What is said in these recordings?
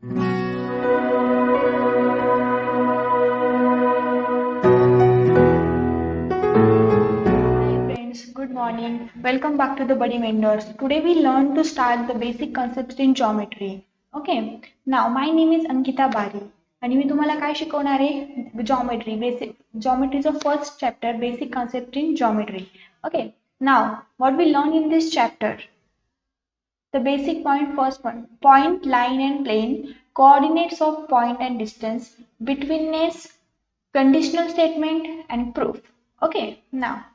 Friends, good morning. Welcome back to the Buddy Mentors. Today we learn to start the basic concepts in geometry. Okay. Now my name is Ankita Bari आणि मी तुम्हाला काय शिकवणार आहे geometry basic geometryचं first chapter basic concept in geometry. Okay. Now what we learn in this chapter, the basic point, first point, line and plane, coordinates of point and distance, betweenness, conditional statement and proof. Okay, now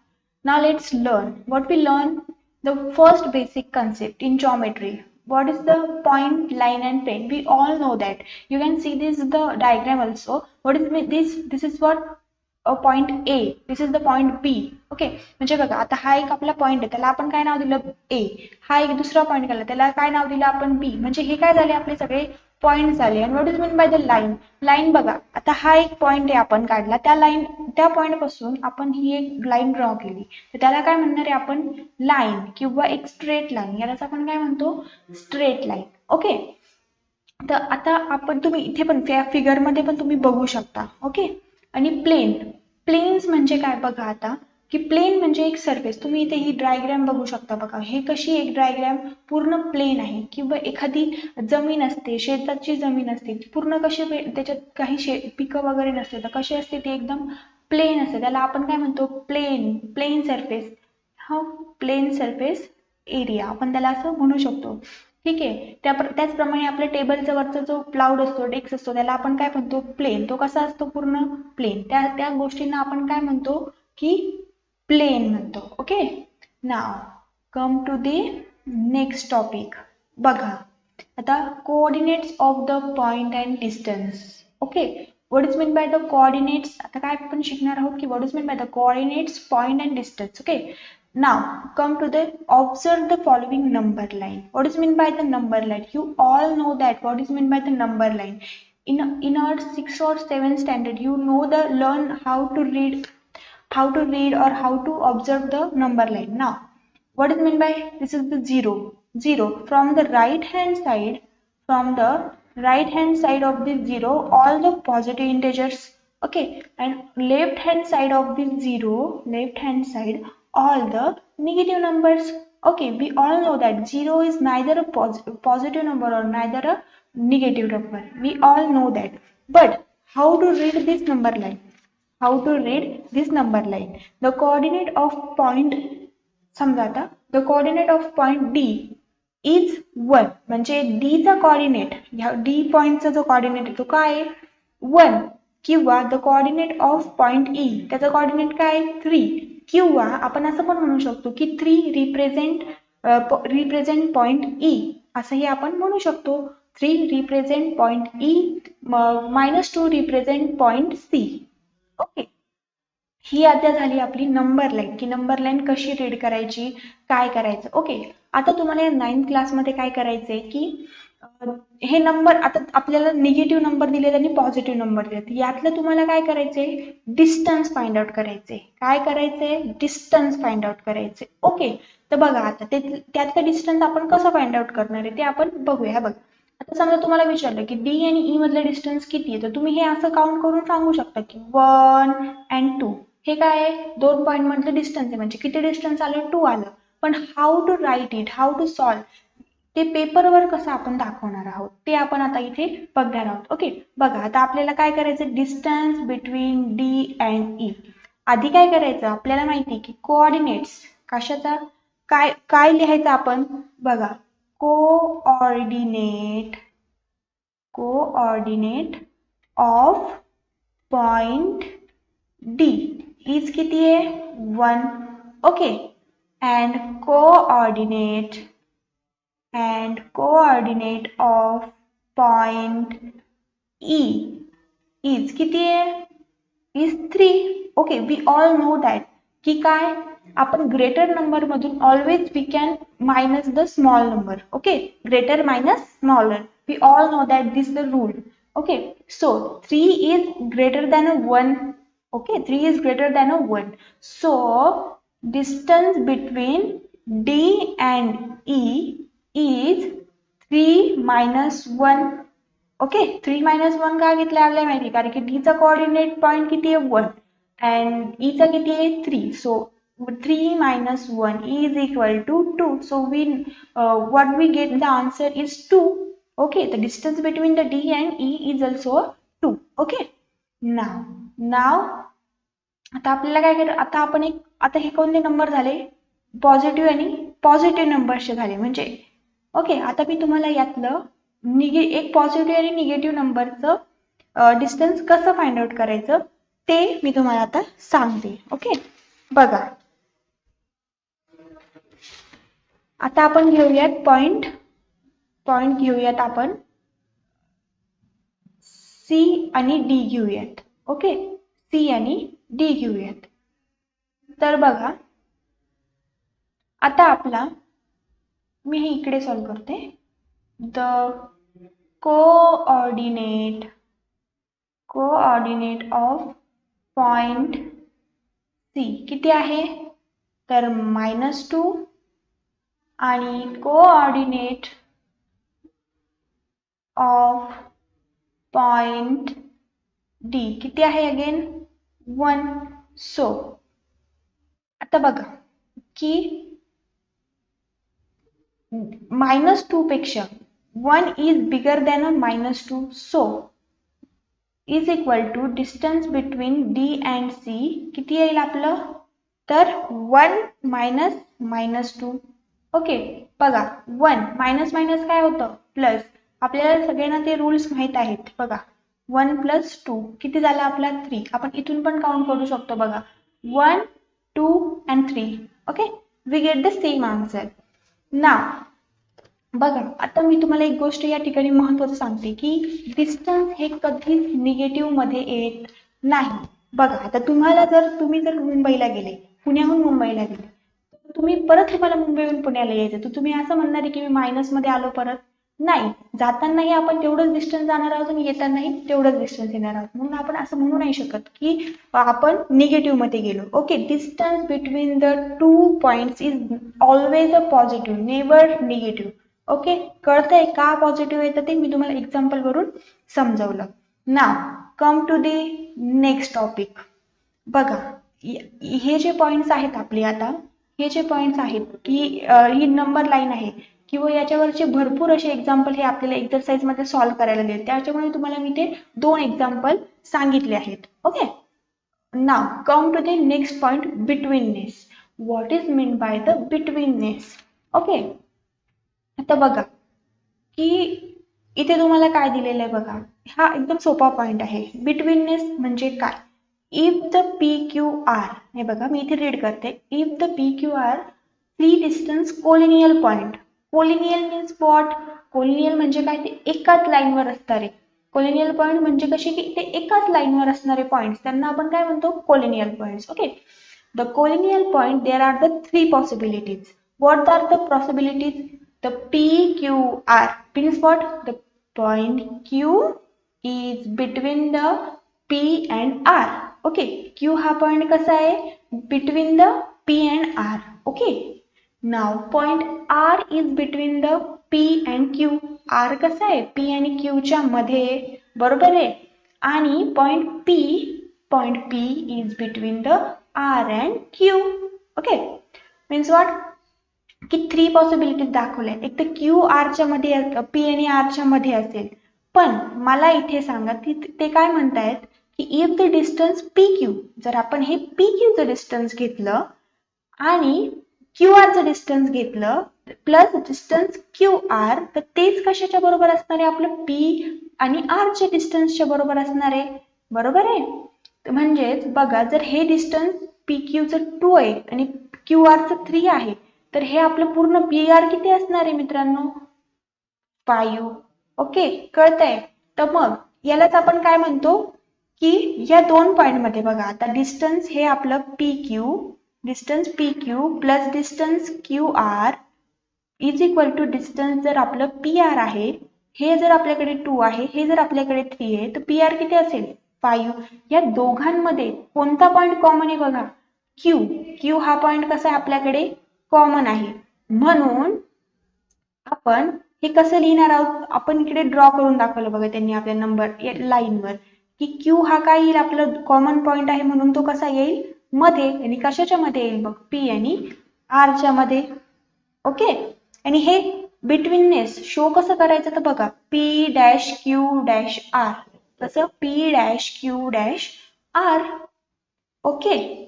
let's learn. What we learn, the first basic concept in geometry. What is the point, line and plane? We all know that. You can see this is the diagram also. What is this? This is what point A, this is the point B. Okay, म्हणजे बघा आता हा एक आपला point आहे, त्याला आपण काय नाव दिलं ए. हा एक दुसरा पॉइंट केला, त्याला काय नाव दिलं आपण बी. म्हणजे हे काय झाले आपले सगळे पॉइंट झाले. आणि what is mean by the line? Line बघा आता हा एक पॉइंट आहे आपण काढला, त्या पॉइंट पासून आपण ही एक लाईन ड्रॉ केली, तर त्याला काय म्हणणार आहे आपण? लाईन किंवा एक स्ट्रेट लाईन. यालाच आपण काय म्हणतो? Straight line. ओके, तर आता आपण तुम्ही इथे पण फिगर मध्ये पण तुम्ही बघू शकता. ओके, आणि प्लेन, प्लेन्स म्हणजे काय बघा आता, की प्लेन म्हणजे एक सरफेस. तुम्ही इथे ही डायग्राम बघू शकता. बघा हे कशी एक डायग्राम पूर्ण प्लेन आहे, किंवा एखादी जमीन असते, शेताची जमीन असते, पूर्ण कशी त्याच्यात काही पिकं वगैरे नसते, तर कशी असते ती एकदम प्लेन असते. त्याला आपण काय म्हणतो? Plane, plane surface. हा प्लेन सरफेस एरिया आपण त्याला असं म्हणू शकतो. ठीक आहे, त्याचप्रमाणे आपल्या टेबलचा वरचा जो क्लाउड असतो, डेस्क असतो, त्याला आपण काय म्हणतो? प्लेन. तो कसा असतो? पूर्ण प्लेन. त्या गोष्टींना आपण काय म्हणतो? की प्लेन म्हणतो. Okay, now come to the next topic. बघा आता coordinates of the point and distance. Okay, what is mean by the coordinates? आता काय आपण शिकणार आहोत की what is mean by the coordinates, point and distance. Okay, now come to the observe the following number line. What is mean by the number line? You all know that what is mean by the number line. In our 6th or 7th standard, you know the learn how to read or how to observe the number line. Now what is mean by this? Is the zero. Zero from the right hand side, from the right hand side of the zero, all the positive integers. Okay, and left hand side of the zero, left hand side, all the negative numbers. Okay, we all know that zero is neither a positive number or neither a negative number. We all know that. But how to read this number line? How to read this number line? The coordinate of point, समजा आता the coordinate of point D is 1. म्हणजे D चा coordinate, ह्या D पॉइंटचा जो coordinate आहे तो काय आहे? 1. किंवा the coordinate of point E, त्याचा coordinate काय आहे? 3. किंवा आपण असं पण म्हणू शकतो की 3 रिप्रेझेंट पॉइंट E, असंही आपण म्हणू शकतो. 3 represent point E, -2 represent point C. Okay, ही आता झाली आपली नंबर लाईन, की नंबर लाईन कशी रीड करायची, काय करायचं. ओके, आता तुम्हाला 9th क्लासमध्ये काय करायचंय की हे नंबर, आता आपल्याला निगेटिव्ह नंबर दिलेत आणि पॉझिटिव्ह नंबर दिलेत, यातलं तुम्हाला काय करायचंय? डिस्टन्स फाइंड आउट करायचंय. काय करायचंय? डिस्टन्स फाइंड आउट करायचे. ओके, तर बघा आता त्यातलं डिस्टन्स आपण कसं फाइंड आउट करणार आहे ते आपण बघूया. बघा आता समजा तुम्हाला विचारलं की डी आणि ई मधलं डिस्टन्स किती आहे, तर तुम्ही हे असं काउंट करून सांगू शकता की 1 and 2. हे काय आहे? 2 पॉइंट मधलं डिस्टन्स आहे, म्हणजे किती डिस्टन्स आलं? 2 आलं. पण how to write it, how to solve, ते पेपरवर कसं आपण दाखवणार आहोत ते आपण आता इथे बघणार आहोत. ओके, बघा आता आपल्याला काय करायचं? Distance between D and E. आधी काय करायचं? आपल्याला माहिती की कोऑर्डिनेट्स कशाचा, काय काय लिहायचं आपण? बघा, coordinate of point D is किती आहे? 1. Okay, and coordinate of point E is किती आहे? is 3. Okay, we all know that की काय, आपण ग्रेटर नंबर मधून always we can minus the small number. Okay, greater minus smaller, we all know that this the rule. Okay, so 3 is greater than a 1. Okay, 3 is greater than a 1. So distance between D and E is 3 minus 1. Okay 3 minus 1 का घेतलं आपल्याला माहिती कारण की डीचा coordinate point किती आहे 1 and Icha किती आहे 3 so 3 minus 1 is equal to 2 so what we get the answer is 2 okay the distance between the D and E is also 2 okay now आता आपल्याला काय करायचं आता आपण आता हे कोणते नंबर झाले पॉझिटिव्ह आणि पॉझिटिव्ह नंबरचे झाले म्हणजे ओके आता मी तुम्हाला यातलं एक पॉझिटिव्ह आणि निगेटिव्ह नंबरचं डिस्टन्स कसं फाइंड आउट करायचं ते मी तुम्हाला आता सांगते ओके बघा आता आपण घेऊयात पॉइंट घेऊयात आपण C आणि D घेऊयात ओके C आणि D घेऊयात तर बघा आता आपला मी हे इकडे सॉल्व करते the coordinate of point C किती आहे तर -2 आणि कोऑर्डिनेट ऑफ पॉइंट D किती आहे अगेन 1 सो आता बघा की -2 पेक्षा 1 is bigger than a -2 so is equal to distance between D and C किती येईल आपलं तर 1 minus -2 ओके बघा 1 मायनस मायनस काय होतं प्लस आपल्याला सगळ्यांना ते रूल्स माहित आहेत बघा 1 + 2 किती झाला आपला 3 आपण इथून पण काउंट करू शकतो बघा 1 2 and 3 okay we get the same answer now बघा आता मी तुम्हाला एक गोष्ट या ठिकाणी महत्त्वाचं सांगते की डिस्टन्स हे कधीच निगेटिव्ह मध्ये येत नाही बघा आता तुम्ही जर मुंबईला गेले पुण्याहून मुंबईला गेले तुम्ही परत तुम्हाला मुंबईहून पुण्याला यायचं तर तुम्ही असं म्हणणार की मी मायनस मध्ये आलो परत नाही जातानाही आपण तेवढंच डिस्टन्स जाणार आहोत आणि येतानाही तेवढंच डिस्टन्स येणार आहोत म्हणून आपण असं म्हणू नाही शकत की आपण निगेटिव्ह मध्ये गेलो okay distance between the two points is always a positive never negative okay कळतंय का पॉझिटिव्ह येतं ते मी तुम्हाला एक्झाम्पल वरून समजावलं now come to the next topic बघा हे जे पॉइंट्स आहेत आपले आता हे जे पॉइंट्स आहेत की ही नंबर लाईन आहे किंवा याच्यावरचे भरपूर असे एक्झाम्पल हे आपल्याला एक्सरसाइज मध्ये सॉल्व्ह करायला दिले त्याच्यामुळे तुम्हाला मी ते 2 एक्झाम्पल सांगितले आहेत okay now come to the next point betweenness what is mean by the betweenness okay आता बघा की इथे तुम्हाला काय दिलेलं आहे बघा हा एकदम सोपा पॉइंट आहे बिटवीननेस म्हणजे काय इफ द PQR हे बघा मी इथे रीड करते if the PQR 3 distance collinear point collinear means what collinear म्हणजे काय ते एकाच लाईनवर असणारे कोलिनियल पॉइंट म्हणजे कसे की ते एकाच लाईनवर असणारे पॉइंट्स त्यांना आपण काय म्हणतो collinear points okay the collinear point there are the 3 possibilities what are the possibilities the PQR means what the point Q is between the P and R okay Q हा point कसा आहे between the P and R okay now point R is between the P and Q R कसा आहे P आणि Q च्या मध्ये बरोबर आहे आणि point P is between the R and Q okay means what की 3 पॉसिबिलिटीज दाखवल्या एक तर क्यू आरच्या मध्ये पी आणि आरच्या मध्ये असेल पण मला इथे सांगा की ते काय म्हणतायत की if the distance P Q जर आपण हे पी क्यूचं डिस्टन्स घेतलं आणि क्यू आरचं डिस्टन्स घेतलं प्लस डिस्टन्स क्यू आर तर तेच कशाच्या बरोबर असणार आहे आपलं पी आणि आरच्या डिस्टन्सच्या बरोबर असणार आहे बरोबर आहे म्हणजेच बघा जर हे डिस्टन्स पी क्यूचं 2 आहे आणि क्यू आरचं 3 आहे तर हे आपलं पूर्ण पी आर किती असणार आहे मित्रांनो 5 ओके कळतंय तर मग यालाच आपण काय म्हणतो की या 2 पॉइंट मध्ये बघा आता डिस्टन्स हे आपलं distance P Q plus distance Q R is equal to distance जर आपलं पी आर आहे हे जर आपल्याकडे 2 आहे हे जर आपल्याकडे 3 आहे तर पी आर किती असेल 5 या दोघांमध्ये कोणता पॉइंट कॉमन आहे बघा क्यू हा पॉइंट कसा आहे आपल्याकडे कॉमन आहे म्हणून आपण हे कसं लिहिणार आहोत आपण इकडे ड्रॉ करून दाखवलं बघा त्यांनी आपल्या नंबर लाईनवर की क्यू हा काय येईल आपलं कॉमन पॉईंट आहे म्हणून तो कसा येईल मध्ये आणि कशाच्या मध्ये येईल बघ पी आणि आरच्या मध्ये ओके आणि हे बिटवीननेस शो कसं करायचं तर बघा P dash Q dash R कसं P dash Q dash R okay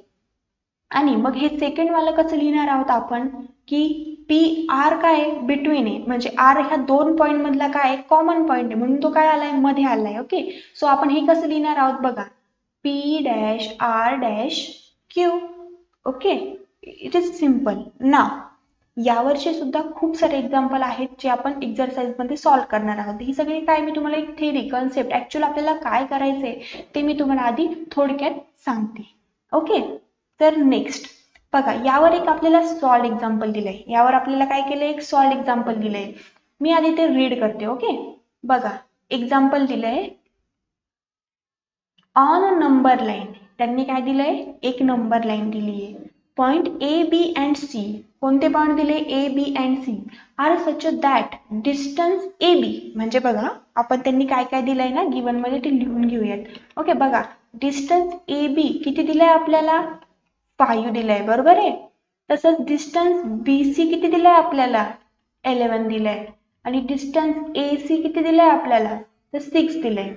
आणि मग हे सेकंड वाला कसं लिहिणार आहोत आपण की पी आर काय बिटवीन आहे म्हणजे आर ह्या दोन पॉईंट मधला काय कॉमन पॉईंट आहे म्हणून तो काय आलाय मध्ये आलाय ओके सो आपण हे कसं लिहिणार आहोत बघा P dash R dash Q okay it is simple ना यावरचे सुद्धा खूप सारे एक्झाम्पल आहेत जे आपण एक्झरसाइज मध्ये सॉल्व्ह करणार आहोत ही सगळी काय मी तुम्हाला एक थेरी कन्सेप्ट ऍक्च्युअली आपल्याला काय करायचंय ते मी तुम्हाला आधी थोडक्यात सांगते ओके तर नेक्स्ट बघा यावर एक आपल्याला सॉल्ड एक्झाम्पल दिलंय यावर आपल्याला काय केलंय एक सॉल्ड एक्झाम्पल दिलंय मी आधी ते रीड करते ओके बघा एक्झाम्पल दिलंय ऑन अ नंबर लाईन त्यांनी काय दिलंय एक नंबर लाईन दिली आहे point A B and C कोणते पॉइंट दिले A B and C are such that distance A B म्हणजे बघा आपण त्यांनी काय काय दिलंय ना गिवन मध्ये ते लिहून घेऊयात ओके बघा डिस्टन्स ए बी किती दिलंय आपल्याला 5 दिलंय बरोबर आहे तसंच डिस्टन्स बी सी किती दिलंय आपल्याला 11 दिलंय आणि डिस्टन्स ए सी किती दिलंय आपल्याला तर 6 दिलंय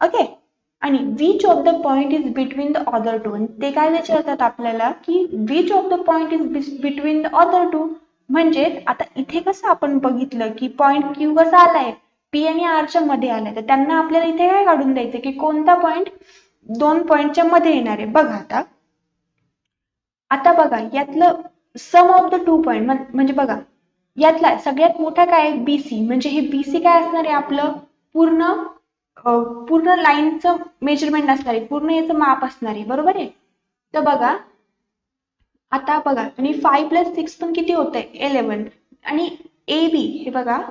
ओके आणि which of the point is between the other two ते काय विचारतात आपल्याला की which of the point is between the other two म्हणजे आता इथे कसं आपण बघितलं की पॉइंट क्यू कसा आलाय पी आणि आरच्या मध्ये आलाय तर त्यांना आपल्याला इथे काय काढून द्यायचं की कोणता पॉइंट दोन पॉइंटच्या मध्ये येणार आहे बघा आता बघा यातलं सम ऑफ द टू पॉइंट म्हणजे बघा यातला सगळ्यात मोठा काय बीसी म्हणजे हे बीसी काय असणार आहे आपलं पूर्ण पूर्ण लाईनचं मेजरमेंट असणार आहे पूर्ण याचं माप असणार आहे बरोबर आहे तर बघा आता बघा आणि 5+6 पण किती होत आहे 11 आणि ए बी हे बघा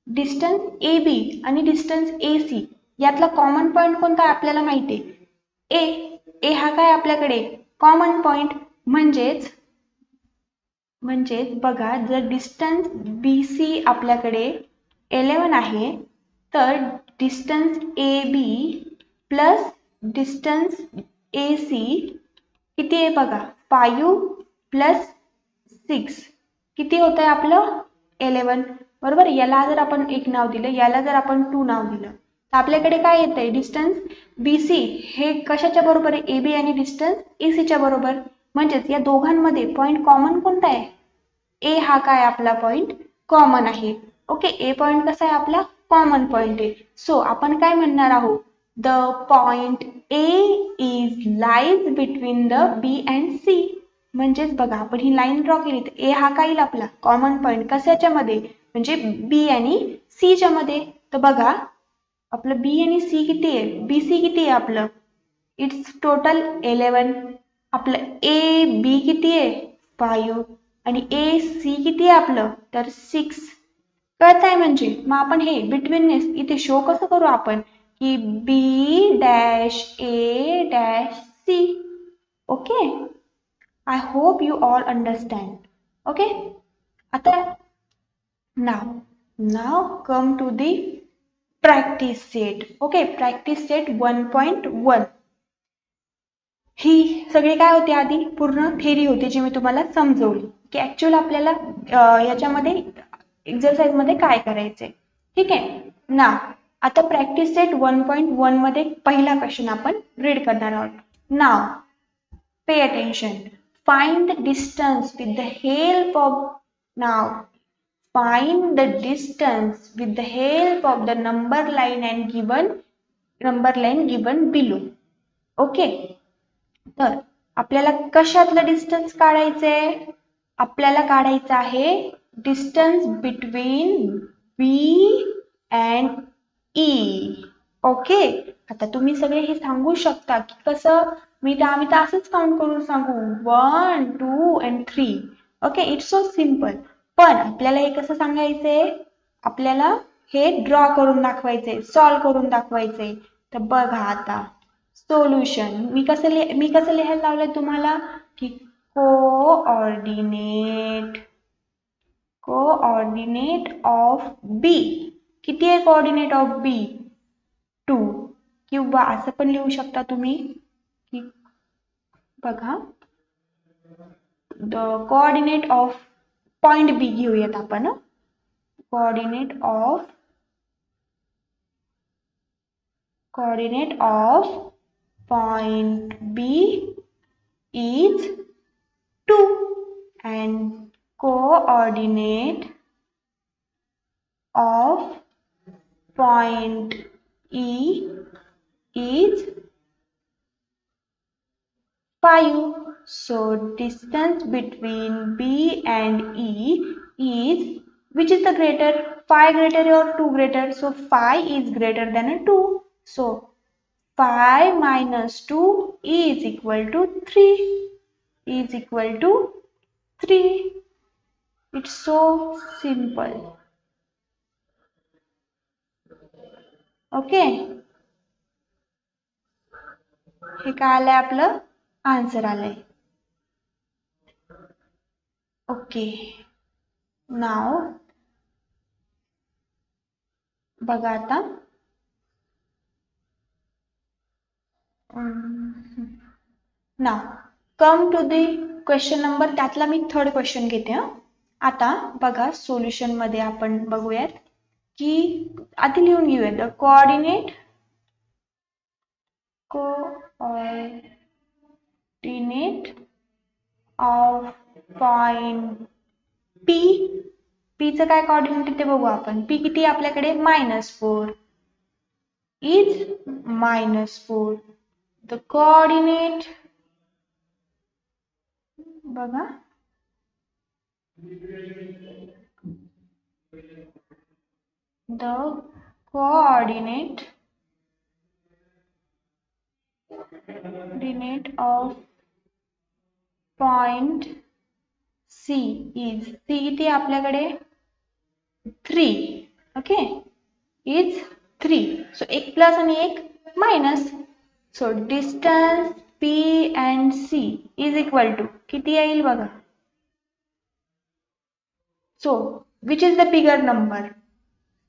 डिस्टन्स ए बी आणि डिस्टन्स ए सी यातला कॉमन पॉइंट कोणता आहे आपल्याला माहिती आहे ए हा काय आपल्याकडे कॉमन पॉइंट म्हणजेच बघा जर डिस्टन्स बी सी आपल्याकडे 11 आहे तर distance A B plus distance A C किती आहे बघा 5+6 किती होत आहे आपलं 11 बरोबर याला जर आपण एक नाव दिलं याला जर आपण 2 नाव दिलं तर आपल्याकडे काय येत आहे डिस्टन्स बी सी हे कशाच्या बरोबर आहे ए बी आणि डिस्टन्स ए सीच्या बरोबर म्हणजेच या दोघांमध्ये पॉइंट कॉमन कोणता आहे ए हा काय आपला पॉइंट कॉमन आहे ओके ए पॉइंट कसा आहे आपला कॉमन पॉइंट आहे सो आपण काय म्हणणार आहोत the point A is lies between the B and C म्हणजेच बघा आपण ही लाईन ड्रॉ केली तर ए हा काय येईल आपला कॉमन पॉइंट कशाच्या मध्ये म्हणजे बी आणि सी च्या मध्ये तर बघा आपलं बी आणि सी किती आहे बी सी किती आहे आपलं इट्स टोटल 11 आपलं ए बी किती आहे 5 आणि ए सी किती आहे आपलं तर 6 कळत आहे म्हणजे मग आपण हे बिटवीननेस इथे शो कसं करू आपण की B dash A dash C okay I hope you all understand okay आता now come to the practice set okay practice set 1.1 ही सगळी काय होती आधी पूर्ण थेरी होती जी मी तुम्हाला समजवली की ऍक्च्युअल आपल्याला याच्यामध्ये एक्सरसाइज मध्ये काय करायचंय ठीक आहे ना आता प्रॅक्टिस सेट 1.1 मध्ये पहिला क्वेश्चन आपण रीड करणार आहोत now pay attention find the distance with the help of now find the distance with the help of the number line given below okay तर आपल्याला कशातलं डिस्टन्स काढायचंय आपल्याला काढायचं आहे distance between B and E okay आता तुम्ही सगळे हे सांगू शकता की कसं आम्ही तर असंच काउंट करून सांगू 1 2 and 3 okay it's so simple पण आपल्याला हे कसं सांगायचंय आपल्याला हे ड्रॉ करून दाखवायचंय सॉल्व्ह करून दाखवायचंय तर बघा आता सोल्युशन मी कसं लिहायला लावलंय तुम्हाला की कोऑर्डिनेट कोऑर्डिनेट ऑफ बी किती आहे कोऑर्डिनेट ऑफ बी 2 किंवा असं पण लिहू शकता तुम्ही की बघा द कोऑर्डिनेट ऑफ पॉइंट बी घेऊयात आपण coordinate of point B is 2 and coordinate of point E is 5. So distance between B and E is which is the greater 5 greater or 2 greater so 5 is greater than a 2 so 5 minus 2 is equal to 3 it's so simple okay हे काय आलंय आपलं answer आलंय okay now बघा आता now come to the question number त्यातला मी third question घेते आता बघा सोल्युशन मध्ये आपण बघूयात की आधी लिहून घेऊया the coordinate of point P P चं काय कोऑर्डिनेट ते बघू आपण P किती आपल्याकडे -4 is -4 the coordinate बघा the coordinate of point C is C किती आपल्याकडे 3 ओके is 3 so एक प्लस आणि एक minus so distance P and C is equal to किती येईल बघा so which is the bigger number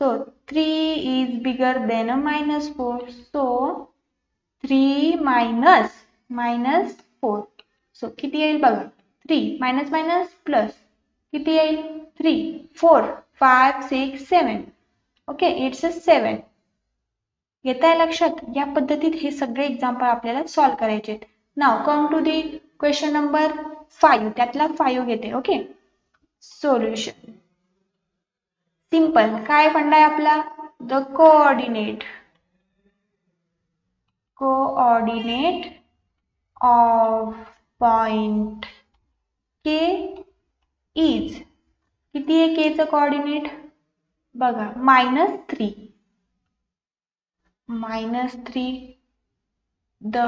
so 3 is bigger than a -4 so 3 minus 4 so किती येईल बघा 3 minus plus किती येईल 3 4 5 6 7 ओके इट्स 7 येताय लक्षात या पद्धतीत हे सगळे एक्झाम्पल आपल्याला सॉल्व करायचे आहेत now come to the question number 5 त्यातला 5 घेते ओके सोल्युशन सिंपल काय फंडा आहे आपला the coordinate of point K is किती आहे K चं कोऑर्डिनेट बघा -3 the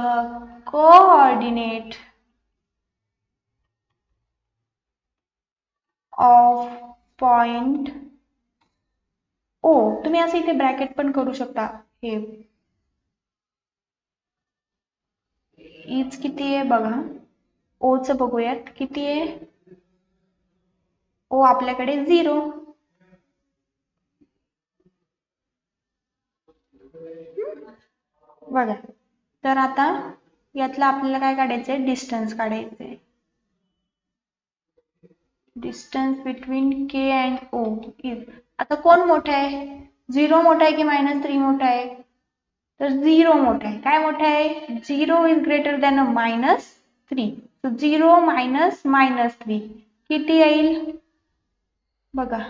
coordinate of point O तुम्ही असं इथे ब्रॅकेट पण करू शकता हे इज किती आहे बघा ओ चं बघूयात किती आहे ओ आपल्याकडे 0 बघा तर आता यातला आपल्याला काय काढायचंय डिस्टन्स काढायचंय distance between K and O is आता कोण मोठा आहे 0 मोठा आहे की -3 मोठा आहे तर 0 मोठा आहे काय मोठा आहे 0 is greater than a -3 so 0 minus -3 किती येईल बघा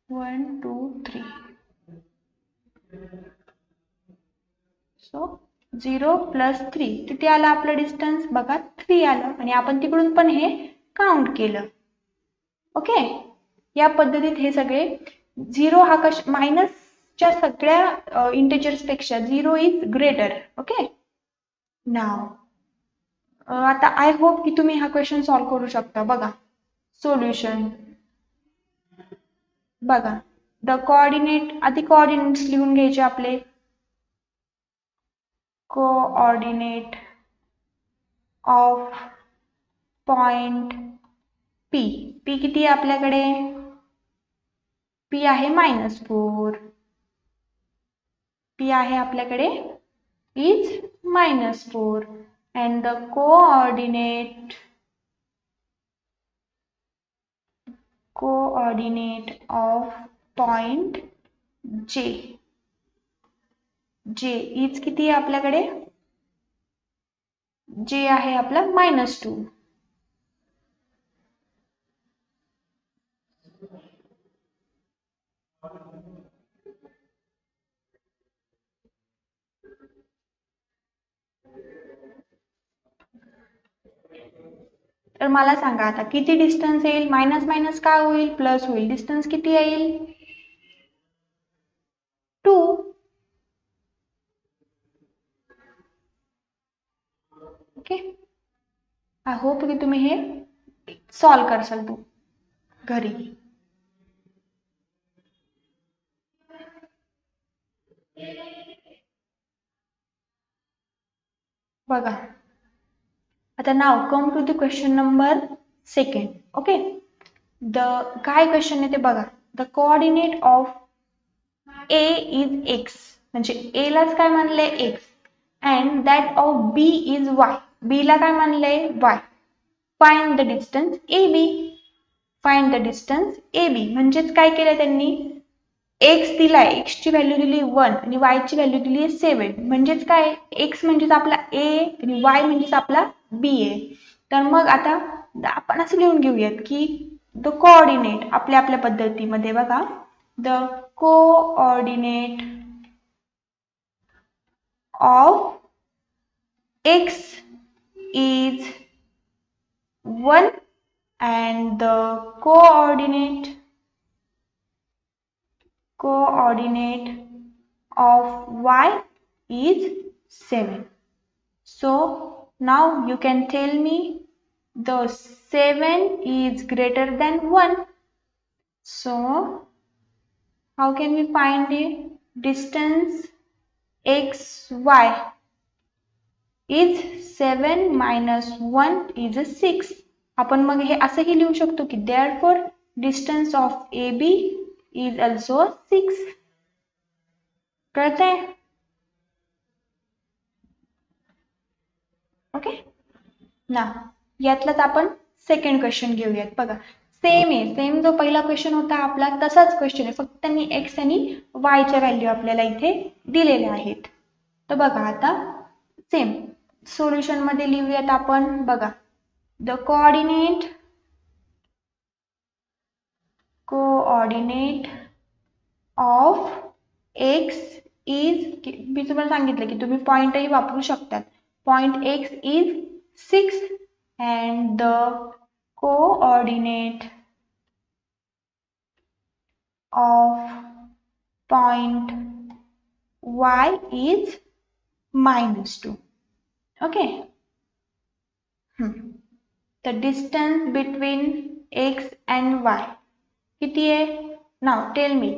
1 2 3 so 0 plus 3 किती आलं आपलं डिस्टन्स बघा 3 आलं आणि आपण तिकडून पण हे काउंट केलं ओके या पद्धतीत हे सगळे 0 हा मायनसच्या सगळ्या इंटिजर्स पेक्षा 0 इज ग्रेटर ओके नाउ आता आय होप की तुम्ही हा क्वेश्चन सॉल्व करू शकता बघा सोल्युशन बघा द कोऑर्डिनेट आधी कोऑर्डिनेट्स लिहून घ्यायचे आपले coordinate of point P. P किती आहे आपल्याकडे? पी आहे -4. पी आहे आपल्याकडे is -4 and the coordinate of point J is किती आहे आपल्याकडे? J आहे आपला -2. तर मला सांगा आता किती डिस्टन्स येईल? मायनस मायनस काय होईल? प्लस होईल. डिस्टन्स किती येईल? 2. ओके, आय होप की तुम्ही हे सॉल्व करसाल तू घरी. बघा आता now come to the question number 2. Okay, काय क्वेश्चन आहे ते बघा. The coordinate of A is x, म्हणजे A लाच काय मानले x, and that of B is y. B ला काय मानले y. Find the distance AB. Find the distance AB. म्हणजेच काय केलं त्यांनी? x दिलाय, x ची व्हॅल्यू दिली 1 आणि y ची व्हॅल्यू दिली 7. म्हणजेच काय? x म्हणजेच आपला A आणि y म्हणजेच आपला B आहे. तर मग आता आपण असं लिहून घेऊयात की द कोऑर्डिनेट आपल्या आपल्या पद्धतीमध्ये बघा. The coordinate of x is 1 and the coordinate of y is 7. So now you can tell me the 7 is greater than 1. So how can we find the distance xy is 7 minus 1 is 6. आपण मग हे असंही लिहू शकतो की therefore distance of AB is also 6. कळतंय? Okay, ना यातलाच आपण सेकंड क्वेश्चन घेऊयात. बघा सेम आहे, सेम जो पहिला क्वेश्चन होता आपला तसाच क्वेश्चन आहे, फक्त त्यांनी x आणि y च्या व्हॅल्यू आपल्याला इथे दिलेल्या आहेत. तर बघा आता सेम सोल्युशन मध्ये लिहूयात आपण. बघा the coordinate of x is, मी तुम्हाला सांगितलं की तुम्ही पॉइंटही वापरू शकतात. Point x is 6 and the coordinate of point y is -2. Okay. The distance between x and y किती आहे? Now tell me.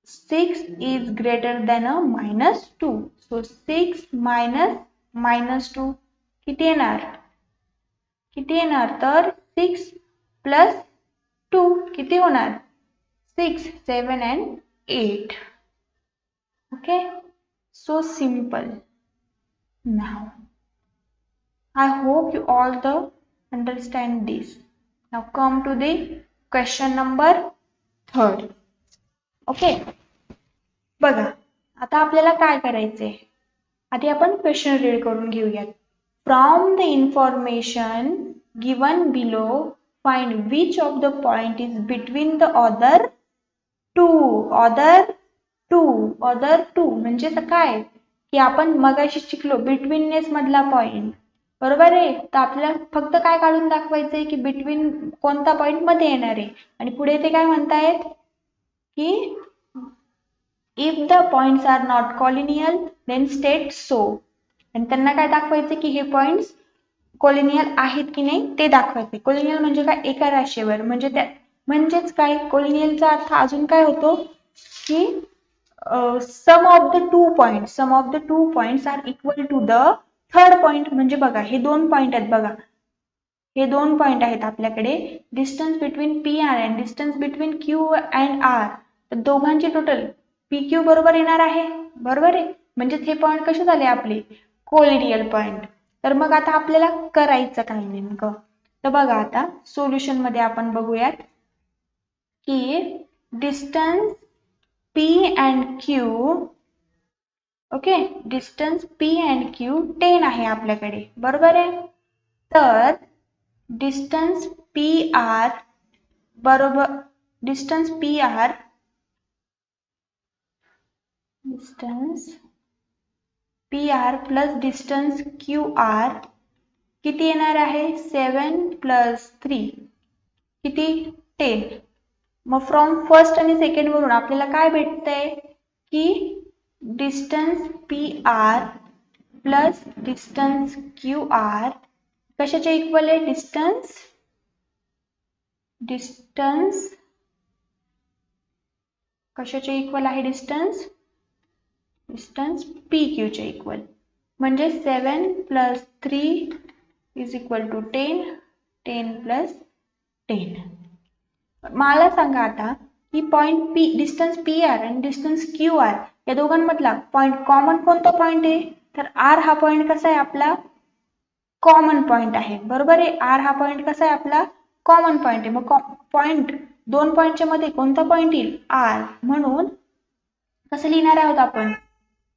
6 is greater than a -2. So 6 minus -2 किती येणार? किती येणार? तर 6 plus 2 किती होणार? 6, 7 and 8. Okay, so simple. Now I hope you all understand this. Now come to the question number 3. Okay, बघा आता आपल्याला काय करायचंय? आधी आपण क्वेश्चन रीड करून घेऊयात. From the information given below, find which of the point is between the other two. Other two म्हणजे काय की आपण मगाशी शिकलो बिटवीननेस मधला पॉइंट, बरोबर आहे. तर आपल्याला फक्त काय काढून दाखवायचंय की बिटवीन कोणता पॉइंट मध्ये येणार आहे. आणि पुढे ते काय म्हणतायत की if the points are not collinear then state so. आणि त्यांना काय दाखवायचं की हे पॉइंट्स कोलिनियल आहेत की नाही ते दाखवायचे. कोलिनियल म्हणजे काय? एका राशीवर. म्हणजेच काय? कोलिनियलचा अर्थ अजून काय होतो की sum of the two points are equal to the third point. म्हणजे बघा हे दोन पॉइंट आहेत बघा, हे दोन पॉइंट आहेत आपल्याकडे. Distance between P R and distance between Q and R, तर दोघांची टोटल पी क्यू बरोबर येणार आहे. बरोबर आहे, म्हणजे हे पॉइंट कसे झाले आपले कोलिनियल पॉइंट. तर मग आता आपल्याला करायचं काय नेमकं, तर बघा आता सोल्युशन मध्ये आपण बघूयात की distance P and Q, okay, distance P and Q 10 आहे आपल्याकडे. बरोबर आहे, तर डिस्टन्स पी आर बरोबर distance P R plus distance Q R किती येणार आहे 7 + 3 किती 10. मग फ्रॉम फर्स्ट आणि सेकंड वरून आपल्याला काय भेटतंय की distance P R plus distance Q R कशाच्या इक्वल आहे, डिस्टन्स कशाच्या इक्वल आहे, डिस्टन्स पी क्यू च्या इक्वल. म्हणजे 7 + 3 = 10, 10 + 10. मला सांगा आता की point P, distance P R आणि डिस्टन्स क्यू आर या दोघांमधला पॉइंट कॉमन कोणता पॉइंट आहे, तर आर हा पॉइंट कसा आहे आपला कॉमन पॉइंट आहे. बरोबर आहे, आर हा पॉइंट कसा आहे आपला कॉमन पॉइंट आहे. मग पॉइंट दोन पॉइंटच्या मध्ये कोणता पॉइंट येईल आर, म्हणून कसं लिहिणार आहोत आपण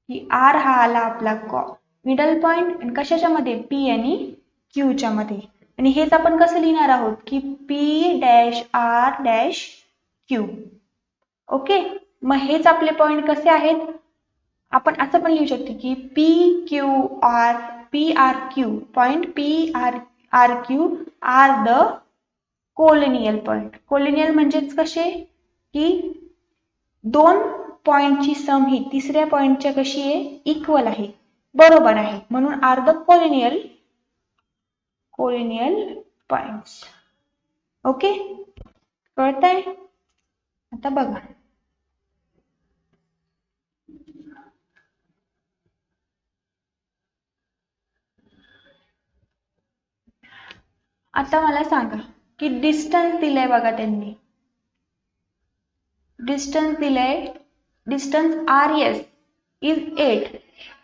की आर हा आला आपला मिडल पॉइंट आणि कशाच्या मध्ये पी आणि क्यू च्या मध्ये. आणि हेच आपण कसं लिहिणार आहोत की P dash R dash Q. Okay, मग हेच आपले पॉइंट कसे आहेत, आपण असं पण लिहू शकतो की P R Q point P R Q are the collinear point. Collinear म्हणजेच कसे की दोन पॉइंटची सम ही तिसऱ्या पॉइंटच्या कशी आहे इक्वल आहे, बरोबर आहे, म्हणून आर द कोलिनियल पॉइंट्स. ओके, कळतंय. आता बघा आता मला सांगा की डिस्टन्स दिलंय बघा त्यांनी, डिस्टन्स दिलंय, डिस्टन्स आर एस इज 8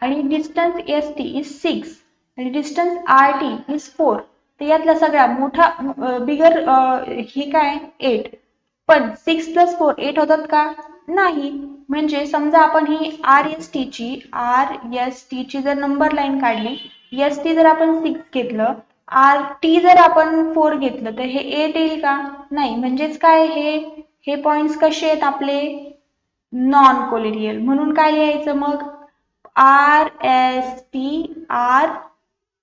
आणि डिस्टन्स एस टी इज 6 आणि डिस्टन्स आर टी इज 4. तर यातला सगळा मोठा बिगर हे काय 8, पण 6 + 4 8 होतात का, नाही. म्हणजे समजा आपण ही आर एस टी ची जर नंबर लाईन काढली, एस टी जर आपण 6 घेतलं, आर टी जर आपण 4 घेतलं, तर हे 8 येईल का, नाही. म्हणजेच काय हे पॉइंट्स कसे आहेत आपले नॉन कोलिनियल. म्हणून काय लिहायचं मग R S T are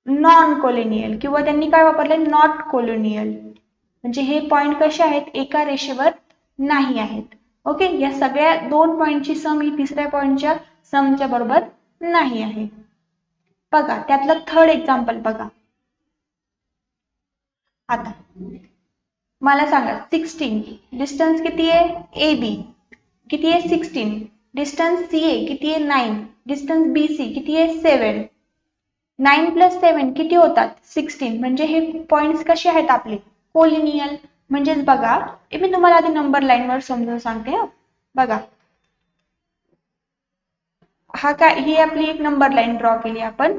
non collinear, किंवा त्यांनी काय वापरले नॉट कोलिनियल. म्हणजे हे पॉइंट कसे आहेत एका रेषेवर नाही आहेत. ओके, या सगळ्या दोन पॉइंटची सम ही तिसऱ्या पॉइंटच्या समच्या बरोबर नाही आहे. बघा त्यातलं थर्ड एक्झाम्पल बघा. आता मला सांगा 16 डिस्टन्स किती आहे ए बी किती आहे 16, डिस्टन्स सी ए किती आहे 9, डिस्टन्स बी सी किती आहे 7. 9 + 7 किती होतात 16. म्हणजे हे पॉइंट्स कसे आहेत आपले कोलिनियल. म्हणजेच बघा मी तुम्हाला आधी नंबर लाईन वर समजून सांगते. बघा हा काय, ही आपली एक नंबर लाईन ड्रॉ केली आपण.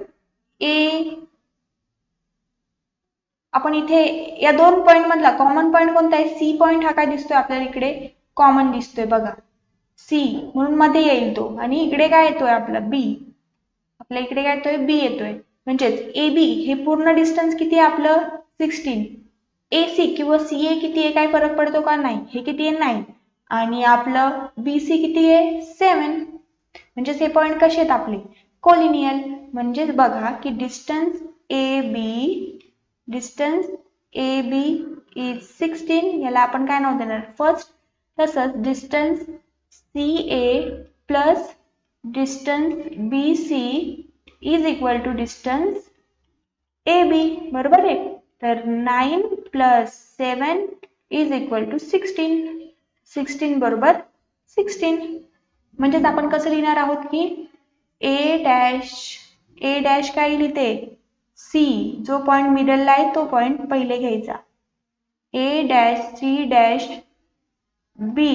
आपण इथे या दोन पॉइंट मधला कॉमन पॉइंट कोणता आहे, सी पॉइंट हा काय दिसतोय आपल्याला इकडे कॉमन दिसतोय बघा सी, म्हणून मध्ये येईल तो. आणि इकडे काय येतोय आपला बी, आपल्या इकडे काय येतोय बी येतोय. म्हणजेच ए बी हे पूर्ण डिस्टन्स किती आहे आपलं 16. ए सी किंवा सी ए किती आहे, काय फरक पडतो का, नाही. हे किती आहे 9 आणि आपलं बी सी किती आहे 7. म्हणजेच हे पॉइंट कसे आहेत आपले कोलिनियल. म्हणजेच बघा की डिस्टन्स ए बी इज 16, याला आपण काय नाव देणार फर्स्ट. तसंच distance C A plus distance B C is equal to distance A B. बरोबर आहे, तर 9 + 7 इज इक्वल टू 16. 16 बरोबर 16. म्हणजेच आपण कसं लिहिणार आहोत की ए डॅश काय लिहिते सी जो पॉइंट मिडलला आहे तो पॉइंट पहिले घ्यायचा. ए डॅश सी डॅश बी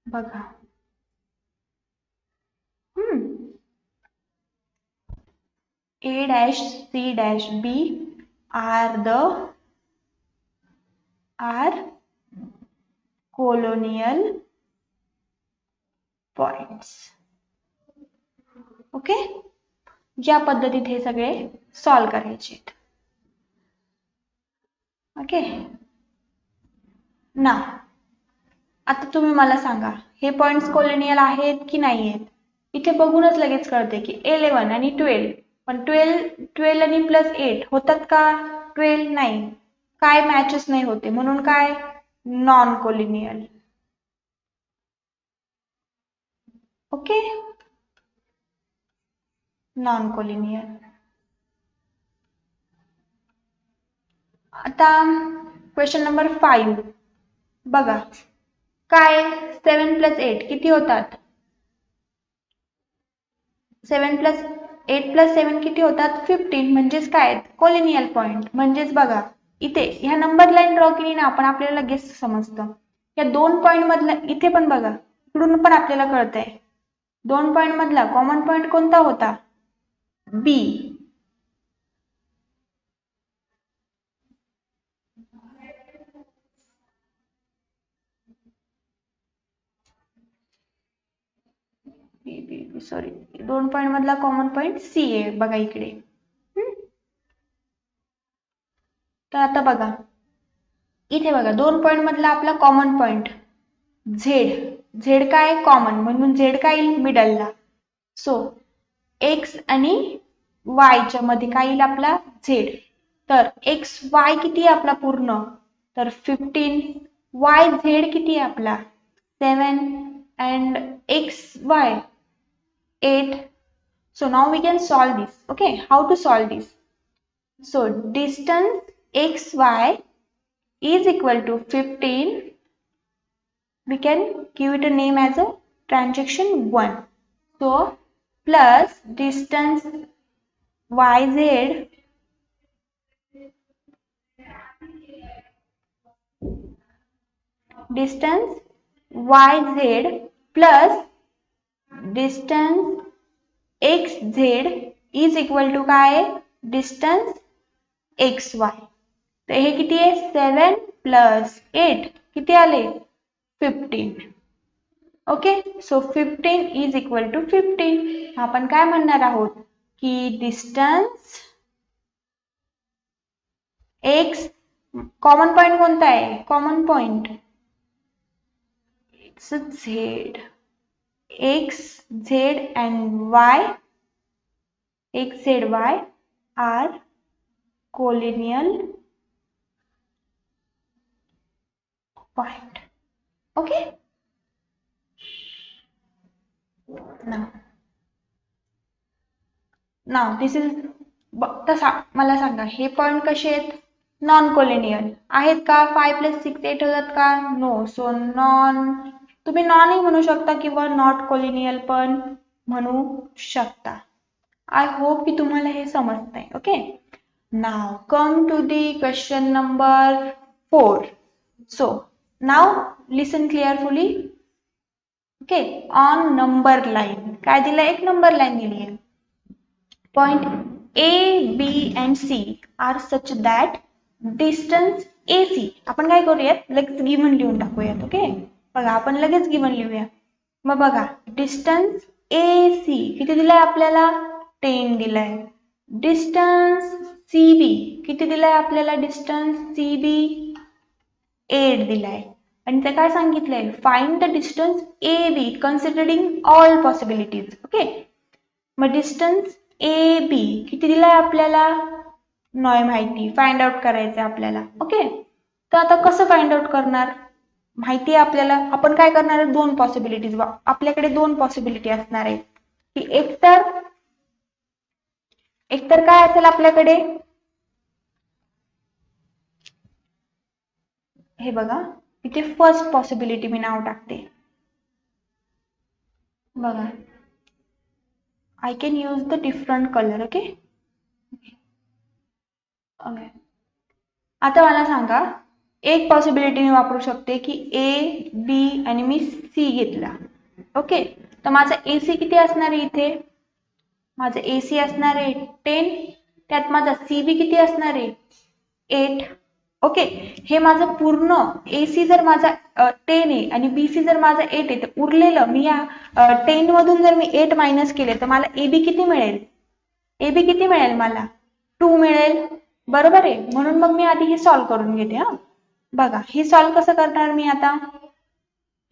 बघा A dash C dash B are colonial points. Okay, या पद्धतीत हे सगळे सॉल्व करायचे. ओके, ना आता तुम्ही मला सांगा हे पॉइंट्स कॉलोनियल आहेत की नाही आहेत. इथे बघूनच लगेच कळते की 11 आणि 12, पण 12 आणि +8 होतात का? 12 नाही, काय मॅचेस नाही होते म्हणून काय non colonial. Okay, non colonial. आता क्वेश्चन नंबर 5 बघा, काय 7 + 8 किती होतात? 7 + 8 + 7 किती होतात? 15. म्हणजेच काय कॉलोनियल पॉइंट. म्हणजेच बघा इथे ह्या नंबर लाईन ड्रॉ केली ना आपण, आपल्याला लगेच समजतं. या दोन पॉइंट मधला इथे पण बघा, इकडून पण आपल्याला कळतंय दोन पॉइंट मधला कॉमन पॉइंट कोणता होता? बी. सॉरी, दोन पॉइंट मधला कॉमन पॉइंट सी आहे बघा इकडे. तर आता बघा इथे बघा दोन पॉइंट मधला आपला कॉमन पॉइंट झेड. झेड काय कॉमन, म्हणून झेड काय येईल मिडलला. सो एक्स आणि वाय च्या मध्ये काय येईल आपला झेड. तर एक्स वाय किती आहे आपला पूर्ण? तर 15. वाय झेड किती आहे आपला? 7 and xy 8. So now we can solve this. Okay, how to solve this? So distance xy is equal to 15. We can give it a name as a transaction 1. So plus distance yz plus distance xz is equal to काय? distance xy. तर हे किती आहे? 7 + 8 किती आले? 15. Okay, so 15 is equal to 15. आपण काय म्हणणार आहोत की डिस्टन्स x कॉमन पॉइंट कोणता आहे? Common point xz and y are collineal point. Okay, now this is तसा मला सांगा हे पॉइंट कसे आहेत? नॉन कॉलोनियल आहेत का? 5 + 6 8 होतात का? नो. सो नॉन, तुम्ही नॉन ही म्हणू शकता किंवा नॉट कॉलोनियल पण म्हणू शकता. आय होप की तुम्हाला हे समजतंय. Okay, now come to the question number 4. So now listen clearfully. Okay, on number line काय दिलं? एक नंबर लाईन दिली आहे. Point A, B and C are such that distance AC. आपण काय करूयात? लगेच गिवन लिहून टाकूयात. ओके, बघा आपण लगेच गिवन लिहूया. मग बघा डिस्टन्स AC किती दिलाय आपल्याला? 10 दिलाय. डिस्टन्स CB किती दिलाय आपल्याला? डिस्टन्स CB 8 दिलाय. आणि ते काय सांगितलंय? Find the distance AB considering all possibilities. Okay, मग डिस्टन्स AB किती दिलाय आपल्याला? नाही माहिती, फाइंड आउट करायचं आपल्याला. ओके, तर आता कसं फाइंड आउट करणार? माहिती आहे आपल्याला, आपण काय करणार आहे? दोन पॉसिबिलिटीज, आपल्याकडे दोन पॉसिबिलिटी असणार आहे की एकतर काय असेल आपल्याकडे, हे बघा इथे फर्स्ट पॉसिबिलिटी मी नाव टाकते. बघा, I can use the different colour. Okay. Okay, आता मला सांगा, एक पॉसिबिलिटी मी वापरू शकते की ए बी आणि मी सी घेतला. ओके, तर माझा एसी किती असणार आहे इथे? माझं एसी असणार आहे 10, त्यात माझा सीबी किती असणार आहे 8. ओके, हे माझं पूर्ण एसी जर माझा 10 आहे आणि बीसी जर माझा 8 आहे, तर उरलेलं मी या 10 मधून जर मी 8 मायनस केले तर मला एबी किती मिळेल? एबी किती मिळेल मला? 2 मिळेल. बरोबर आहे. म्हणून मग मी आधी हे सॉल्व्ह करून घेते. हा बघा, हे सॉल्व्ह कसं करणार मी आता,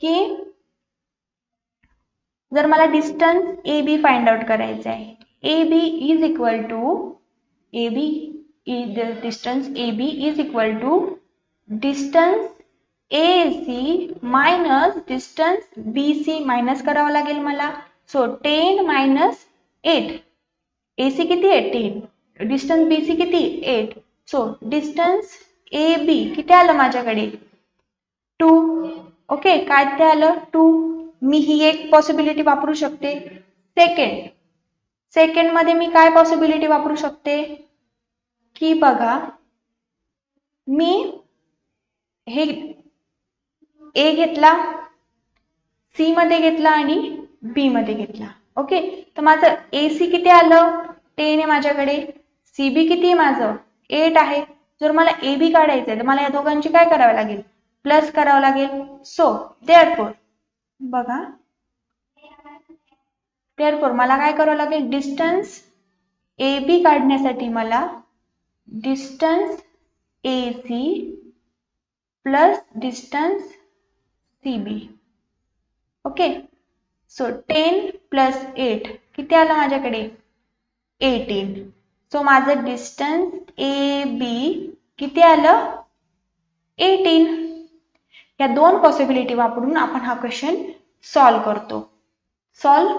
की जर मला distance A B find out करायचं आहे, A B is equal to A B is the distance A B is equal to distance A C minus distance B C minus करावं लागेल मला. सो 10 मायनस 8, ए सी किती आहे 10, distance B C किती 8. So distance A B किती आलं माझ्याकडे 2. Okay, काय ते आलं 2. मी ही एक पॉसिबिलिटी वापरू शकते. सेकंड मध्ये मी काय पॉसिबिलिटी वापरू शकते, की बघा, मी हे ए घेतला, सी मध्ये घेतला आणि बी मध्ये घेतला. ओके, तर माझं एसी किती आलं 10 आहे माझ्याकडे, सीबी किती आहे माझं 8 आहे. जर मला ए बी काढायचंय तर मला या दोघांची काय करावं लागेल, प्लस करावं लागेल. सो देअरफॉर बघा, देअरफॉर मला काय करावं लागेल, डिस्टन्स ए बी काढण्यासाठी मला distance A C plus distance C B. Okay, so 10 plus 8 किती आलं माझ्याकडे 18. सो माझं डिस्टन्स ए बी किती आलं 18. या दोन पॉसिबिलिटी वापरून आपण हा क्वेश्चन सॉल्व्ह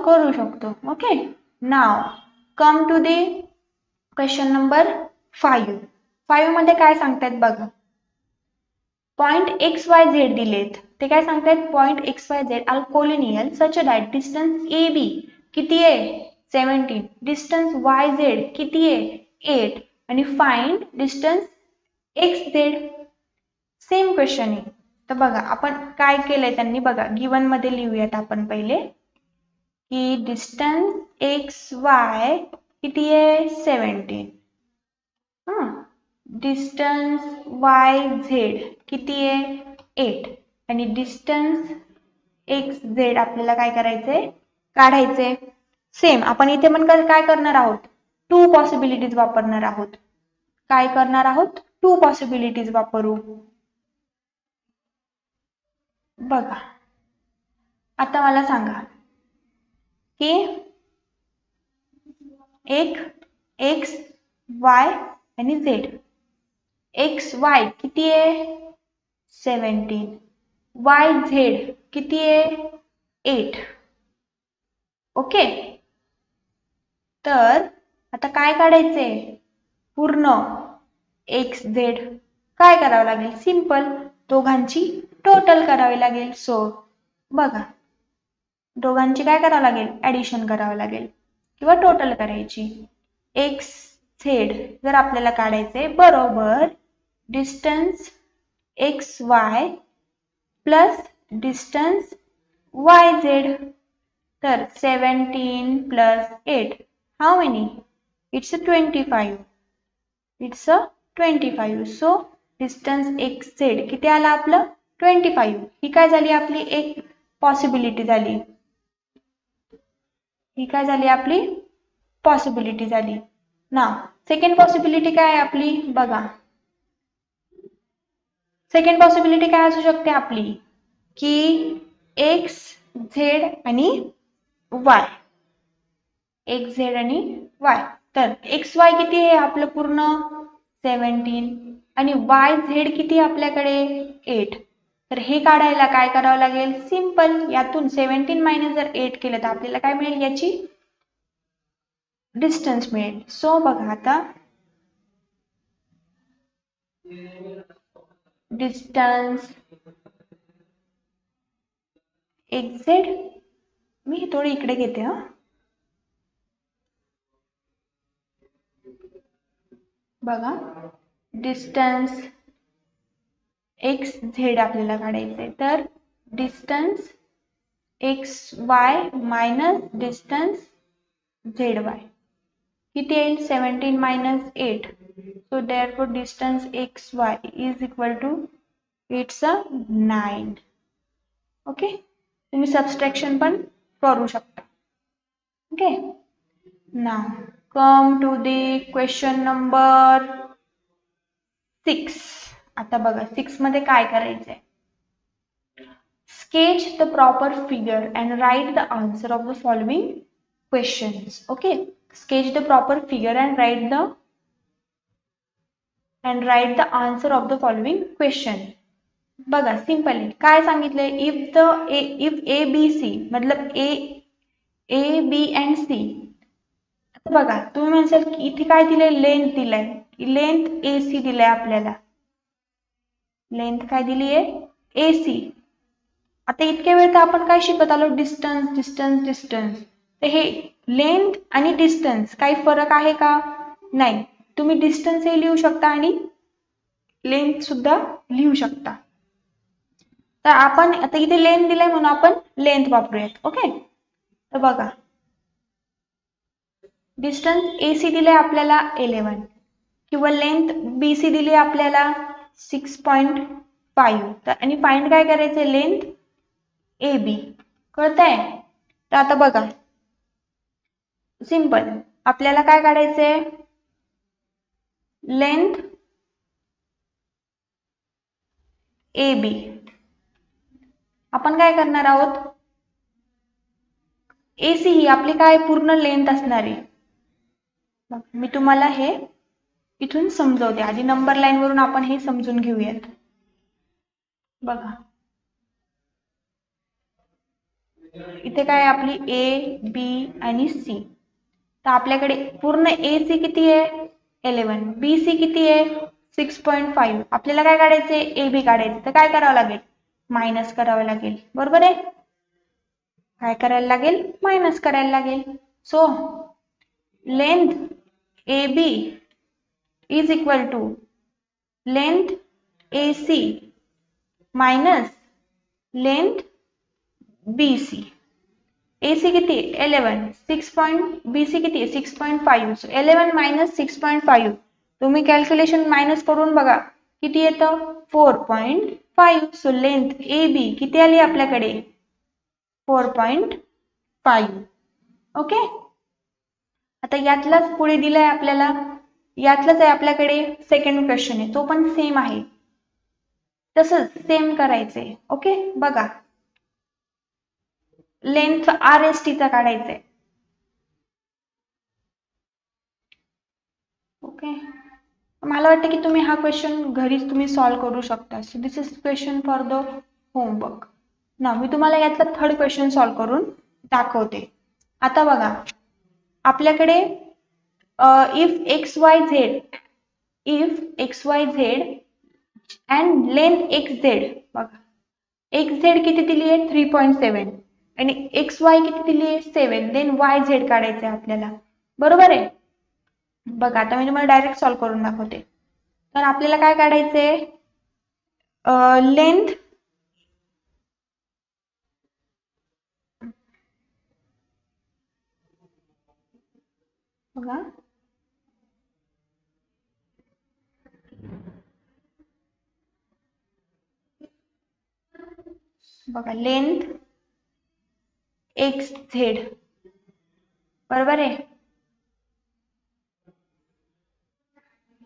करू शकतो. Okay, now come to the question number 5 मध्ये काय सांगतायत बघा, पॉइंट एक्स वाय झेड दिलेत. ते काय सांगतायत, point X Y Z are collinear such that distance A B किती आहे 17, डिस्टन्स वाय झेड किती आहे 8 आणि find distance x Z. Same question आहे. तर बघा आपण काय केलंय त्यांनी, बघा गिवन मध्ये लिहूयात आपण पहिले, की डिस्टन्स एक्स वाय किती आहे 17, डिस्टन्स वाय झेड किती आहे 8 आणि डिस्टन्स एक्स झेड आपल्याला काय करायचंय काढायचंय. सेम आपण इथे पण काय करणार आहोत, 2 पॉसिबिलिटीज वापरणार आहोत. काय करणार आहोत, 2 पॉसिबिलिटीज वापरू. बघा, आता मला सांगा की एक एक्स वाय आणि झेड, एक्स वाय किती आहे 17, वाय झेड किती आहे 8. ओके, तर आता काय काढायचंय, पूर्ण एक्स झेड काय करावं लागेल, सिंपल दोघांची टोटल करावी लागेल. सो बघा, दोघांची काय करावं लागेल, ऍडिशन करावं लागेल किंवा टोटल करायची. एक्स झेड जर आपल्याला काढायचे, बरोबर distance X Y plus distance Y Z. तर 17 plus 8 how many, it's 25. It's 25. So distance x Z किती आला आपलं 25. ही काय झाली आपली एक पॉसिबिलिटी झाली. ही काय झाली आपली पॉसिबिलिटी झाली. ना सेकंड पॉसिबिलिटी काय आहे आपली, बघा सेकंड पॉसिबिलिटी काय असू शकते आपली, की एक्स झेड आणि वाय, एक्स झेड आणि वाय. तर एक्स वाय किती आहे आपलं पूर्ण 17 आणि वाय झेड किती आपल्याकडे 8. तर हे काढायला काय करावं लागेल, सिंपल यातून 17 मायनस जर 8 केलं तर आपल्याला काय मिळेल, याची डिस्टन्स मिळेल. सो बघा आता डिस्टन्स एक्स झेड, मी थोडी इकडे घेते हा, बघा डिस्टन्स एक्स झेड आपल्याला काढायचंय, तर distance X Y minus distance Z Y किती येईल, 17 minus 8, so therefore distance X Y is equal to it's 9. Okay, तुम्ही सबस्ट्रॅक्शन पण करू शकता. Okay, now come to the question number 6. आता बघा 6 मध्ये काय करायचंय, sketch the proper figure and write the answer of the following questions. Okay, sketch the proper figure and write the answer of the following question. बघा simple आहे, काय सांगितलंय, if A B C मतलब ए बी अँड सी. आता बघा तुम्ही म्हणसाल की इथे काय दिलंय, लेंथ दिलाय, लेंथ ए सी दिलाय आपल्याला, लेंथ काय दिली आहे ए सी. आता इतक्या वेळ तर आपण काय शिकत आलो, डिस्टन्स डिस्टन्स डिस्टन्स. तर हे लेंथ आणि डिस्टन्स काही फरक आहे का, नाही. तुम्ही डिस्टन्स हे लिहू शकता आणि लेंथ सुद्धा लिहू शकता. तर आपण आता इथे लेंथ दिलाय म्हणून आपण लेंथ वापरूयात. ओके, तर बघा डिस्टन्स ए सी दिले आपल्याला 11 किंवा लेंथ बी सी दिली आपल्याला 6.5. तर आणि फाइंड काय करायचंय, लेंथ ए बी. कळतंय, तर आता बघा सिंपल, आपल्याला काय काढायचंय, लेंथ ए बी. आपण काय करणार आहोत, ए सी ही आपली काय पूर्ण लेंथ असणार आहे. मी तुम्हाला हे इथून समजवते, आधी नंबर लाईन वरून आपण हे समजून घेऊयात. बघा इथे काय आपली ए बी आणि सी. तर आपल्याकडे पूर्ण ए सी किती आहे 11, बी सी किती आहे 6.5. आपल्याला काय काढायचंय, ए बी काढायचं. तर काय करावं लागेल, मायनस करावं लागेल. बरोबर आहे, काय करायला लागेल, मायनस करायला लागेल. So length A B is equal to length A C minus length B C. A C किती 11, 6. बी सी किती 6.5. So 11 minus 6.5. तुम्ही कॅल्क्युलेशन मायनस करून बघा किती येतं 4.5. सो लेंथ ए बी किती आली आपल्याकडे 4.5. ओके, आता यातलाच पुढे दिलाय आपल्याला, यातलाच आहे आपल्याकडे सेकंड क्वेश्चन आहे, तो पण सेम आहे, तसंच सेम करायचंय. ओके, बघा लेंथ आर एस टी चा काढायचंय. ओके, मला वाटतं की तुम्ही हा क्वेश्चन घरीच तुम्ही सॉल्व्ह करू शकता. So this is question for the homework. ना मी तुम्हाला यातला थर्ड क्वेश्चन सॉल्व्ह करून दाखवते. आता बघा आपल्याकडे if x Y Z and length x Z. बघा एक्स झेड किती दिली आहे 3.7 आणि एक्स वाय किती दिली आहे 7. देन वाय झेड काढायचं आहे आपल्याला. बरोबर आहे, बघा आता मी तुम्हाला डायरेक्ट सॉल्व्ह करून दाखवते. तर आपल्याला काय काढायचंय, लेंथ बघा बघा लेंथ एक्स झेड, बरोबर आहे,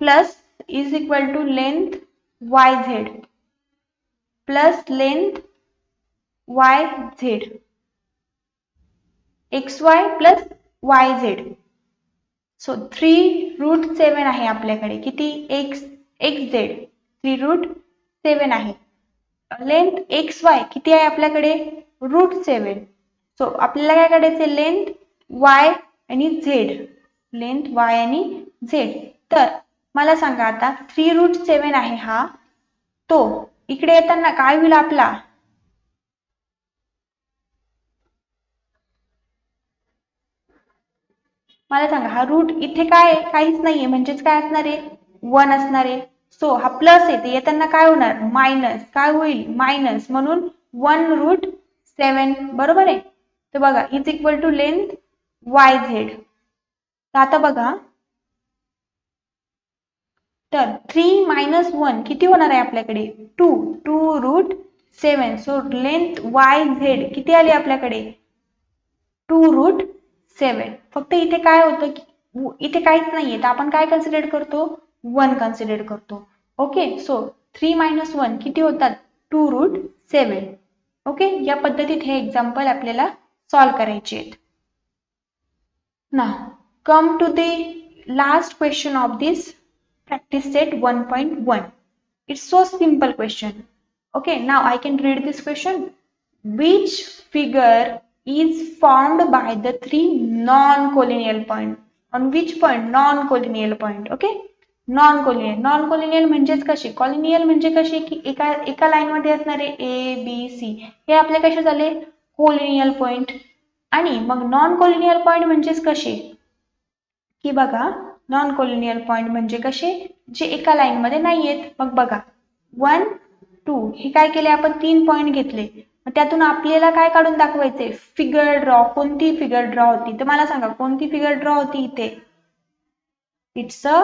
plus is equal to length Y Z plus length Y Z, X Y plus Y Z. So 3√7 आहे आपल्याकडे, किती एक्स झेड 3√7 आहे. लेंथ एक्स वाय किती आहे आपल्याकडे √7. सो आपल्याला काय काढायचे, लेंथ वाय आणि झेड, लेंथ वाय आणि झेड. तर मला सांगा आता 3√7 आहे हा, तो इकडे येताना काय होईल आपला मला सांगा हा रूट इथे काय आहे? काहीच नाहीये, म्हणजेच काय असणार आहे? 1 असणार आहे. सो हा प्लस आहे ते येताना काय होणार? मायनस. काय होईल? मायनस. म्हणून 1√7 बरोबर आहे. तर बघा is equal to length YZ. तर आता बघा, तर 3 - 1 किती होणार आहे आपल्याकडे? 2. 2√7. सो लेंथ YZ किती आली आपल्याकडे? 2√7. फक्त इथे काय होतं की इथे काहीच नाहीये, तर आपण काय कन्सिडर करतो? 1 कन्सिडर करतो. ओके. सो 3 - 1 किती होतात? 2√7. ओके. या पद्धतीत हे एक्झाम्पल आपल्याला सॉल्व्ह करायचे आहेत. Now, come to the last question of this practice set 1.1. It's so simple question. Okay, now I can read this question. Which figure is formed by the three non-collinear points? On which point? Non-collinear point. Okay. Non collinear म्हणजेच कसे? कॉलिनियल म्हणजे कसे की एका line मध्ये असणारे ABC हे आपले कसे झाले? कोलिनियल पॉइंट. आणि मग नॉन कोलिनियल पॉइंट म्हणजेच कसे की बघा, नॉन कोलिनियल पॉइंट म्हणजे कसे जे एका लाईन मध्ये नाही आहेत. मग बघा 1 2 हे काय केले आपण? 3 पॉइंट घेतले. मग त्यातून आपल्याला काय काढून दाखवायचे? Figure draw. कोणती फिगर ड्रॉ होती? तर मला सांगा कोणती फिगर ड्रॉ होती इथे? It's a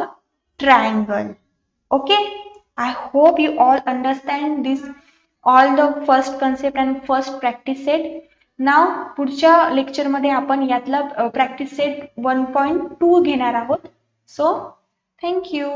triangle. Okay. I hope you all understand this all the first concept and first practice set. Now पुढच्या लेक्चर मध्ये आपण यातला प्रॅक्टिस सेट 1.2 घेणार आहोत. So thank you.